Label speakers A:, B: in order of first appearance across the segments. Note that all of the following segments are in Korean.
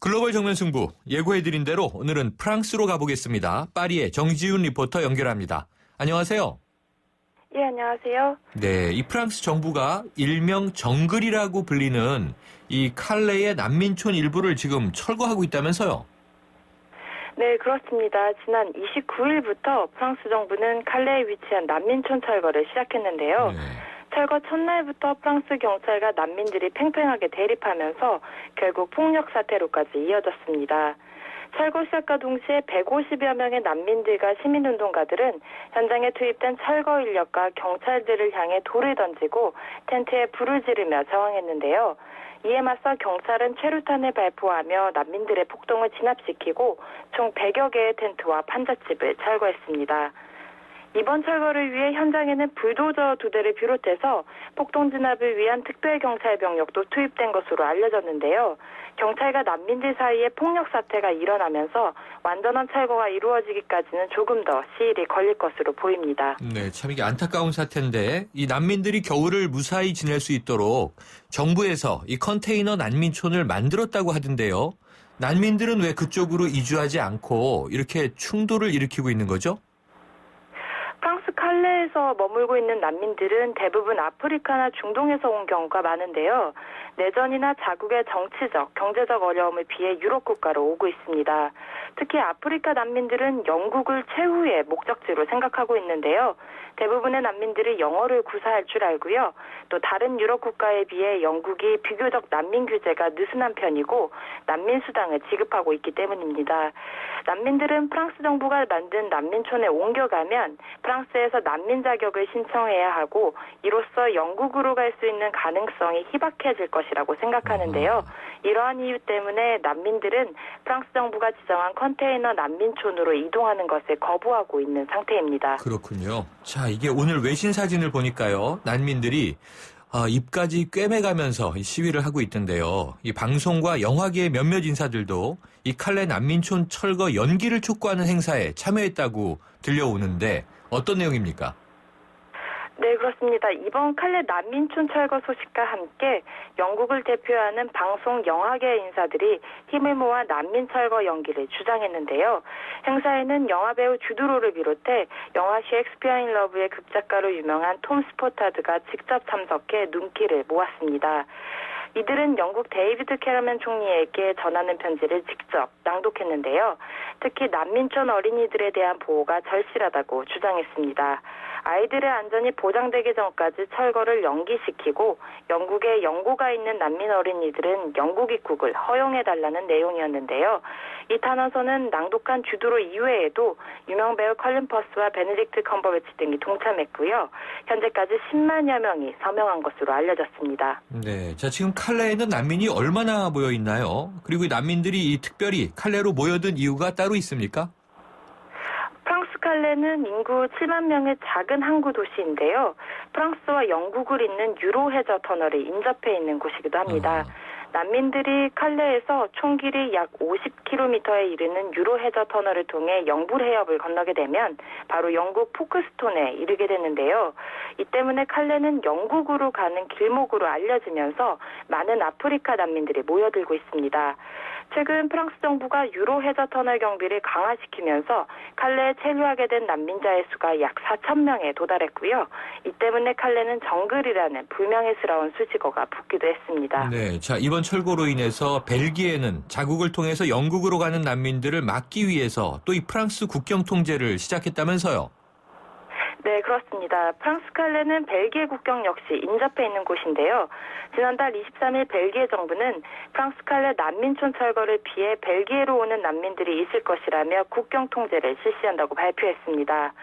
A: 글로벌 정면 승부 예고해드린 대로 오늘은 프랑스로 가보겠습니다. 파리의 정지윤 리포터 연결합니다. 안녕하세요.
B: 예, 안녕하세요.
A: 네, 이 프랑스 정부가 일명 정글이라고 불리는 이 칼레의 난민촌 일부를 지금 철거하고 있다면서요?
B: 네, 그렇습니다. 지난 29일부터 프랑스 정부는 칼레에 위치한 난민촌 철거를 시작했는데요.
A: 네.
B: 철거 첫날부터 프랑스 경찰과 난민들이 팽팽하게 대립하면서 결국 폭력 사태로까지 이어졌습니다. 철거 시작과 동시에 150여 명의 난민들과 시민운동가들은 현장에 투입된 철거 인력과 경찰들을 향해 돌을 던지고 텐트에 불을 지르며 저항했는데요. 이에 맞서 경찰은 최루탄을 발포하며 난민들의 폭동을 진압시키고 총 100여 개의 텐트와 판잣집을 철거했습니다. 이번 철거를 위해 현장에는 불도저 2대를 비롯해서 폭동 진압을 위한 특별경찰 병력도 투입된 것으로 알려졌는데요. 경찰과 난민들 사이에 폭력 사태가 일어나면서 완전한 철거가 이루어지기까지는 조금 더 시일이 걸릴 것으로 보입니다.
A: 네, 참 이게 안타까운 사태인데 이 난민들이 겨울을 무사히 지낼 수 있도록 정부에서 이 컨테이너 난민촌을 만들었다고 하던데요. 난민들은 왜 그쪽으로 이주하지 않고 이렇게 충돌을 일으키고 있는 거죠?
B: 프랑스 칼레에서 머물고 있는 난민들은 대부분 아프리카나 중동에서 온 경우가 많은데요. 내전이나 자국의 정치적, 경제적 어려움을 피해 유럽 국가로 오고 있습니다. 특히 아프리카 난민들은 영국을 최후의 목적지로 생각하고 있는데요. 대부분의 난민들이 영어를 구사할 줄 알고요. 또 다른 유럽 국가에 비해 영국이 비교적 난민 규제가 느슨한 편이고 난민 수당을 지급하고 있기 때문입니다. 난민들은 프랑스 정부가 만든 난민촌에 옮겨가면 프랑스에서 난민 자격을 신청해야 하고 이로써 영국으로 갈 수 있는 가능성이 희박해질 것이라고 생각하는데요. 이러한 이유 때문에 난민들은 프랑스 정부가 지정한 컨테이너 난민촌으로 이동하는 것을 거부하고 있는 상태입니다.
A: 그렇군요. 자, 이게 오늘 외신 사진을 보니까요. 난민들이 입까지 꿰매가면서 시위를 하고 있던데요. 이 방송과 영화계의 몇몇 인사들도 이 칼레 난민촌 철거 연기를 촉구하는 행사에 참여했다고 들려오는데 어떤 내용입니까?
B: 네, 그렇습니다. 이번 칼레 난민촌 철거 소식과 함께 영국을 대표하는 방송 영화계 인사들이 힘을 모아 난민 철거 연기를 주장했는데요. 행사에는 영화배우 주드로를 비롯해 영화 셰익스피어 인 러브의 극작가로 유명한 톰 스포타드가 직접 참석해 눈길을 모았습니다. 이들은 영국 데이비드 캐러먼 총리에게 전하는 편지를 직접 낭독했는데요. 특히 난민촌 어린이들에 대한 보호가 절실하다고 주장했습니다. 아이들의 안전이 보장되기 전까지 철거를 연기시키고 영국에 영고가 있는 난민 어린이들은 영국 입국을 허용해달라는 내용이었는데요. 이 탄원서는 낭독한 주드로 이외에도 유명 배우 컬린 퍼스와 베네딕트 컴버배치 등이 동참했고요. 현재까지 10만여 명이 서명한 것으로 알려졌습니다.
A: 네, 자 지금 칼레에는 난민이 얼마나 모여 있나요? 그리고 이 난민들이 특별히 칼레로 모여든 이유가 따로 있습니까?
B: 프랑스 칼레는 인구 7만 명의 작은 항구 도시인데요. 프랑스와 영국을 잇는 유로 해저 터널이 인접해 있는 곳이기도 합니다. 난민들이 칼레에서 총 길이 약 50km에 이르는 유로 해저 터널을 통해 영불 해협을 건너게 되면 바로 영국 포크스톤에 이르게 되는데요. 이 때문에 칼레는 영국으로 가는 길목으로 알려지면서 많은 아프리카 난민들이 모여들고 있습니다. 최근 프랑스 정부가 유로 해저 터널 경비를 강화시키면서 칼레에 체류하게 된 난민자의 수가 약 4,000명에 도달했고요. 이 때문에 칼레는 정글이라는 불명예스러운 수식어가 붙기도 했습니다.
A: 네, 자 이번 철거로 인해서 벨기에는 자국을 통해서 영국으로 가는 난민들을 막기 위해서 또 이 프랑스 국경 통제를 시작했다면서요?
B: 네, 그렇습니다. 프랑스 칼레는 벨기에 국경 역시 인접해 있는 곳인데요. 지난달 23일 벨기에 정부는 프랑스 칼레 난민촌 철거를 피해 벨기에로 오는 난민들이 있을 것이라며 국경 통제를 실시한다고 발표했습니다.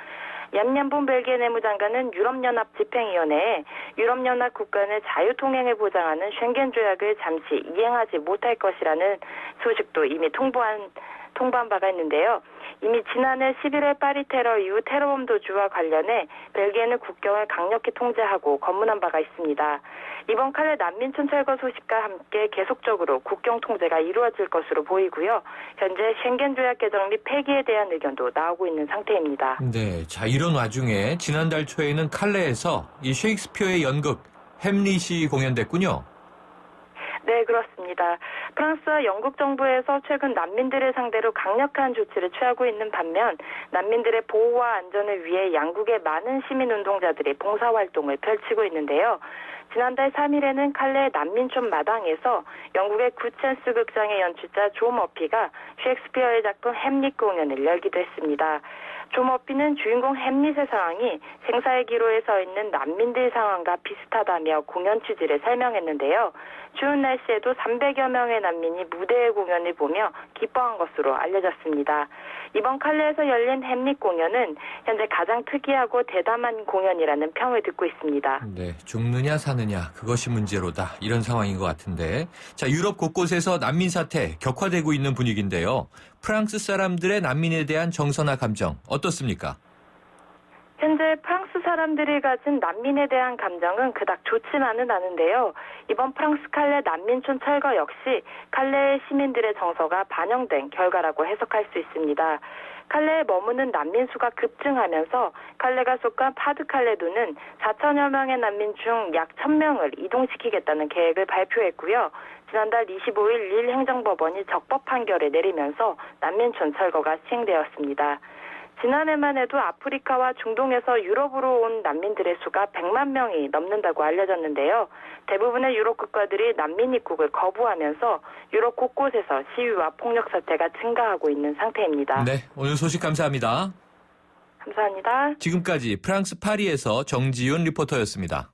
B: 얌얌본 벨기에 내무장관은 유럽연합 집행위원회에 유럽연합 국간의 자유통행을 보장하는 쉥겐 조약을 잠시 이행하지 못할 것이라는 소식도 이미 통보한 바가 있는데요. 이미 지난해 11월 파리 테러 이후 테러범 도주와 관련해 벨기에는 국경을 강력히 통제하고 검문한 바가 있습니다. 이번 칼레 난민촌 철거 소식과 함께 계속적으로 국경 통제가 이루어질 것으로 보이고요. 현재 쉥겐 조약 개정 및 폐기에 대한 의견도 나오고 있는 상태입니다.
A: 네, 자 이런 와중에 지난달 초에는 칼레에서 이 셰익스피어의 연극 햄릿이 공연됐군요.
B: 네, 그렇습니다. 프랑스와 영국 정부에서 최근 난민들을 상대로 강력한 조치를 취하고 있는 반면 난민들의 보호와 안전을 위해 양국의 많은 시민운동자들이 봉사활동을 펼치고 있는데요. 지난달 3일에는 칼레 난민촌 마당에서 영국의 구첸스 극장의 연출자 조 머피가 셰익스피어의 작품 햄릿 공연을 열기도 했습니다. 조 머피는 주인공 햄릿의 상황이 생사의 기로에 서 있는 난민들 상황과 비슷하다며 공연 취지를 설명했는데요. 추운 날씨에도 300여 명의 난민이 무대의 공연을 보며 기뻐한 것으로 알려졌습니다. 이번 칼레에서 열린 햄릿 공연은 현재 가장 특이하고 대담한 공연이라는 평을 듣고 있습니다.
A: 네, 죽느냐 사느냐 그것이 문제로다 이런 상황인 것 같은데 자 유럽 곳곳에서 난민 사태 격화되고 있는 분위기인데요. 프랑스 사람들의 난민에 대한 정서나 감정 어떻습니까?
B: 현재 프랑스 사람들이 가진 난민에 대한 감정은 그닥 좋지만은 않은데요. 이번 프랑스 칼레 난민촌 철거 역시 칼레의 시민들의 정서가 반영된 결과라고 해석할 수 있습니다. 칼레에 머무는 난민 수가 급증하면서 칼레가 속한 파드칼레도는 4천여 명의 난민 중 약 1,000명을 이동시키겠다는 계획을 발표했고요. 지난달 25일 릴 행정법원이 적법 판결을 내리면서 난민촌 철거가 시행되었습니다. 지난해만 해도 아프리카와 중동에서 유럽으로 온 난민들의 수가 100만 명이 넘는다고 알려졌는데요. 대부분의 유럽 국가들이 난민 입국을 거부하면서 유럽 곳곳에서 시위와 폭력 사태가 증가하고 있는 상태입니다.
A: 네, 오늘 소식 감사합니다.
B: 감사합니다.
A: 지금까지 프랑스 파리에서 정지윤 리포터였습니다.